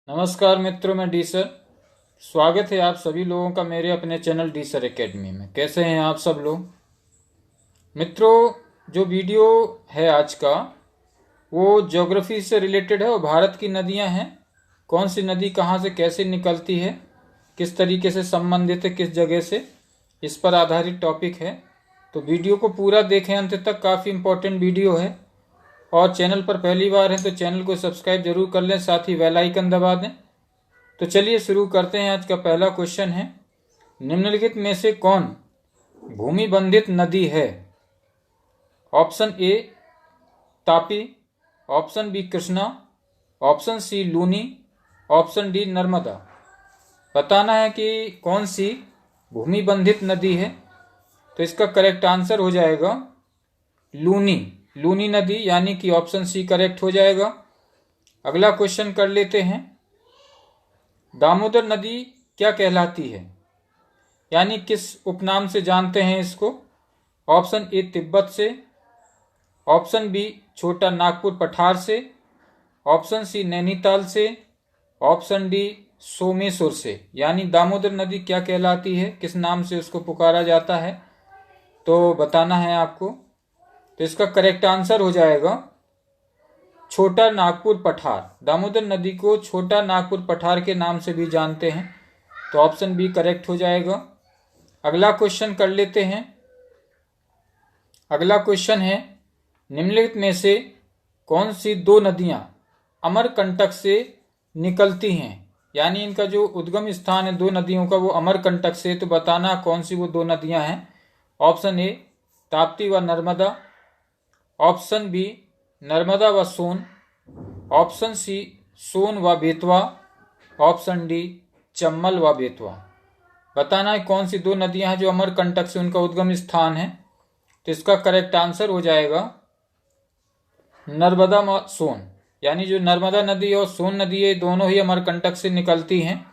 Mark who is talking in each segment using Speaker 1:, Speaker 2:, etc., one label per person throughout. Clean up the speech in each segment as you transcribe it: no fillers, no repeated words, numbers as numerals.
Speaker 1: नमस्कार मित्रों, मैं डी सर। स्वागत है आप सभी लोगों का मेरे अपने चैनल डी सर एकेडमी में। कैसे हैं आप सब लोग? मित्रों, जो वीडियो है आज का वो ज्योग्राफी से रिलेटेड है और भारत की नदियां हैं। कौन सी नदी कहाँ से कैसे निकलती है, किस तरीके से संबंधित है किस जगह से, इस पर आधारित टॉपिक है। तो वीडियो को पूरा देखें अंत तक, काफ़ी इम्पोर्टेंट वीडियो है। और चैनल पर पहली बार है तो चैनल को सब्सक्राइब जरूर कर लें, साथ ही बेल आइकन दबा दें। तो चलिए शुरू करते हैं। आज का पहला क्वेश्चन है, निम्नलिखित में से कौन भूमि बंधित नदी है? Option A Tapi, option B Krishna, option C Luni, option D Narmada. बताना है कि कौन सी भूमि बंधित नदी है। तो इसका करेक्ट आंसर हो जाएगा लूनी, लूनी नदी, यानी कि ऑप्शन सी करेक्ट हो जाएगा। अगला क्वेश्चन कर लेते हैं, दामोदर नदी क्या कहलाती है, यानी किस उपनाम से जानते हैं इसको? ऑप्शन ए तिब्बत से, ऑप्शन बी छोटा नागपुर पठार से, ऑप्शन सी नैनीताल से, ऑप्शन डी सोमेश्वर से। यानी दामोदर नदी क्या कहलाती है, किस नाम से उसको पुकारा जाता है, तो बताना है आपको। तो इसका करेक्ट आंसर हो जाएगा छोटा नागपुर पठार। दामोदर नदी को छोटा नागपुर पठार के नाम से भी जानते हैं, तो ऑप्शन बी करेक्ट हो जाएगा। अगला क्वेश्चन कर लेते हैं। अगला क्वेश्चन है, निम्नलिखित में से कौन सी दो नदियां अमरकंटक से निकलती हैं? यानी इनका जो उद्गम स्थान है दो नदियों का वो अमरकंटक से। तो बताना कौन सी वो दो नदियां हैं। ऑप्शन ए ताप्ती व नर्मदा, ऑप्शन बी नर्मदा व सोन, ऑप्शन सी सोन व बेतवा, ऑप्शन डी चम्बल व बेतवा। बताना है कौन सी दो नदियां हैं जो अमरकंटक से उनका उद्गम स्थान है। तो इसका करेक्ट आंसर हो जाएगा नर्मदा व सोन। यानी जो नर्मदा नदी और सोन नदी है दोनों ही अमरकंटक से निकलती हैं,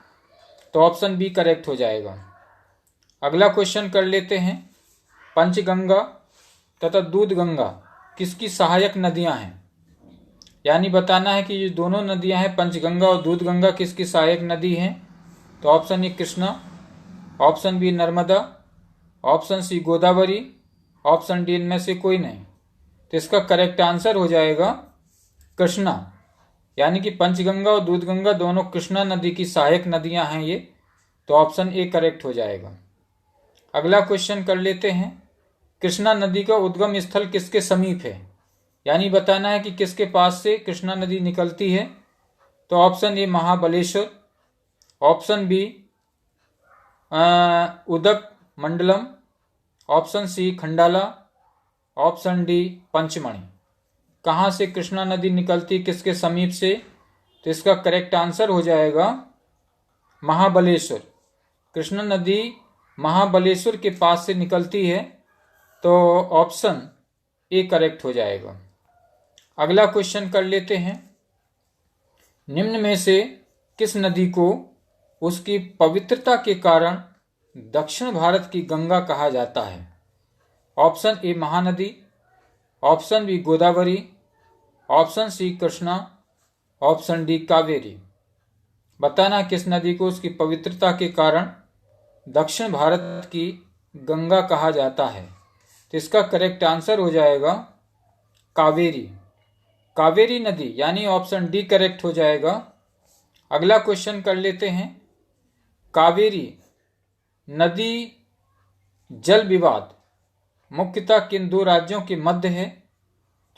Speaker 1: तो ऑप्शन बी करेक्ट हो जाएगा। अगला क्वेश्चन कर लेते हैं, पंचगंगा तथा दूधगंगा किसकी सहायक नदियां हैं? यानी बताना है कि ये दोनों नदियां हैं पंचगंगा और दूधगंगा किसकी सहायक नदी हैं। तो option A Krishna, option B Narmada, option C Godavari, option D इनमें से कोई नहीं। तो इसका करेक्ट आंसर हो जाएगा कृष्णा। यानी कि पंचगंगा और दूधगंगा दोनों कृष्णा नदी की सहायक नदियां हैं ये। तो ऑप्शन ए करेक्ट हो जाएगा। अगला क्वेश्चन कर लेते हैं, कृष्णा नदी का उद्गम स्थल किसके समीप है? यानी बताना है कि किसके पास से कृष्णा नदी निकलती है। तो option A Mahabaleshwar, option B Udhagamandalam, option C Khandala, option D Pachmarhi. कहाँ से कृष्णा नदी निकलती, किसके समीप से? तो इसका करेक्ट आंसर हो जाएगा महाबलेश्वर। कृष्णा नदी महाबलेश्वर के पास से निकलती है, तो ऑप्शन ए करेक्ट हो जाएगा। अगला क्वेश्चन कर लेते हैं, निम्न में से किस नदी को उसकी पवित्रता के कारण दक्षिण भारत की गंगा कहा जाता है? Option A Mahanadi, option B Godavari, option C Krishna, option D Kaveri. बताना किस नदी को उसकी पवित्रता के कारण दक्षिण भारत की गंगा कहा जाता है। तो इसका करेक्ट आंसर हो जाएगा कावेरी, कावेरी नदी, यानी ऑप्शन डी करेक्ट हो जाएगा। अगला क्वेश्चन कर लेते हैं, कावेरी नदी जल विवाद मुख्यतः किन दो राज्यों के मध्य है?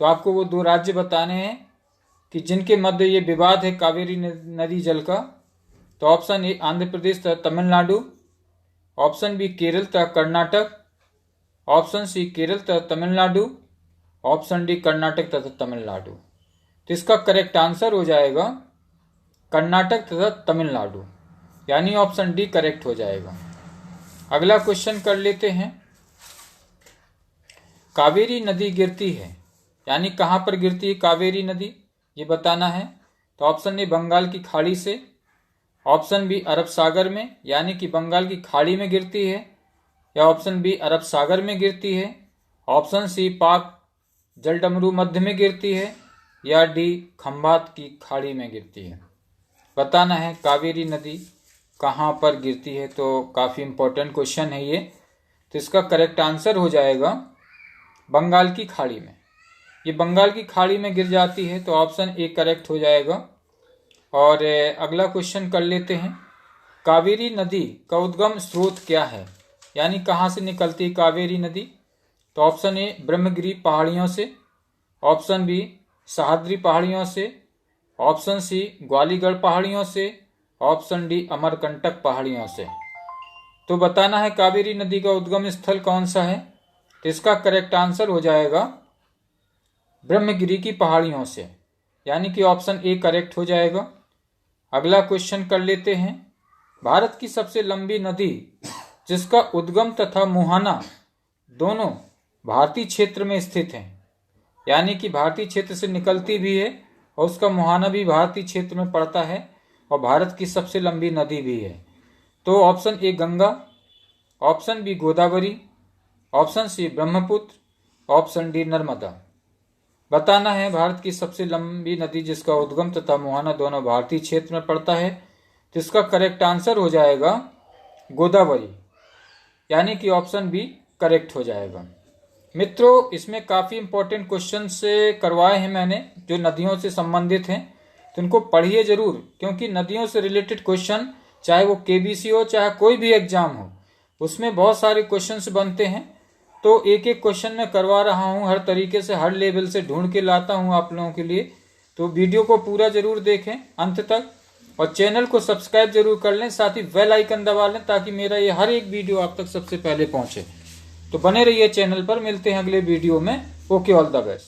Speaker 1: तो आपको वो दो राज्य बताने हैं कि जिनके मध्य ये विवाद है कावेरी नदी जल का। तो ऑप्शन ए आंध्र प्रदेश तथा तमिलनाडु, ऑप्शन बी केरल तथा कर्नाटक, ऑप्शन सी केरल तथा तमिलनाडु, ऑप्शन डी कर्नाटक तथा तमिलनाडु। तो इसका करेक्ट आंसर हो जाएगा कर्नाटक तथा तमिलनाडु, यानी ऑप्शन डी करेक्ट हो जाएगा। अगला क्वेश्चन कर लेते हैं, कावेरी नदी गिरती है, यानी कहाँ पर गिरती है कावेरी नदी, ये बताना है। तो ऑप्शन ए बंगाल की खाड़ी से, ऑप्शन बी अरब सागर में, यानी कि बंगाल की खाड़ी में गिरती है, या ऑप्शन बी अरब सागर में गिरती है, ऑप्शन सी पाक जलडमरू मध्य में गिरती है, या डी खंभात की खाड़ी में गिरती है। बताना है कावेरी नदी कहाँ पर गिरती है। तो काफ़ी इम्पोर्टेंट क्वेश्चन है ये। तो इसका करेक्ट आंसर हो जाएगा बंगाल की खाड़ी में। ये बंगाल की खाड़ी में गिर जाती है, तो ऑप्शन ए करेक्ट हो जाएगा। और अगला क्वेश्चन कर लेते हैं, कावेरी नदी का उद्गम स्रोत क्या है, यानी कहाँ से निकलती है कावेरी नदी। तो ऑप्शन ए ब्रह्मगिरी पहाड़ियों से, ऑप्शन बी सह्याद्री पहाड़ियों से, ऑप्शन सी ग्वालीगढ़ पहाड़ियों से, ऑप्शन डी अमरकंटक पहाड़ियों से। तो बताना है कावेरी नदी का उद्गम स्थल कौन सा है। तो इसका करेक्ट आंसर हो जाएगा ब्रह्मगिरी की पहाड़ियों से, यानी कि ऑप्शन ए करेक्ट हो जाएगा। अगला क्वेश्चन कर लेते हैं, भारत की सबसे लंबी नदी जिसका उद्गम तथा मुहाना दोनों भारतीय क्षेत्र में स्थित हैं, यानी कि भारतीय क्षेत्र से निकलती भी है और उसका मुहाना भी भारतीय क्षेत्र में पड़ता है और भारत की सबसे लंबी नदी भी है। तो option A Ganga, option B Godavari, option C Brahmaputra, option D Narmada. बताना है भारत की सबसे लंबी नदी जिसका उद्गम तथा मुहाना दोनों भारतीय क्षेत्र में पड़ता है। तो इसका करेक्ट आंसर हो जाएगा गोदावरी, यानी कि ऑप्शन बी करेक्ट हो जाएगा। मित्रों, इसमें काफ़ी इंपॉर्टेंट क्वेश्चन से करवाए हैं मैंने जो नदियों से संबंधित हैं, तो इनको पढ़िए जरूर, क्योंकि नदियों से रिलेटेड क्वेश्चन चाहे वो केबीसी हो चाहे कोई भी एग्जाम हो, उसमें बहुत सारे क्वेश्चंस बनते हैं। तो एक एक क्वेश्चन मैं करवा रहा हूँ, हर तरीके से हर लेवल से ढूंढ के लाता हूँ आप लोगों के लिए। तो वीडियो को पूरा जरूर देखें अंत तक और चैनल को सब्सक्राइब जरूर कर लें, साथ ही बेल आइकन दबा लें ताकि मेरा ये हर एक वीडियो आप तक सबसे पहले पहुंचे। तो बने रहिए चैनल पर, मिलते हैं अगले वीडियो में। Okay, all the best.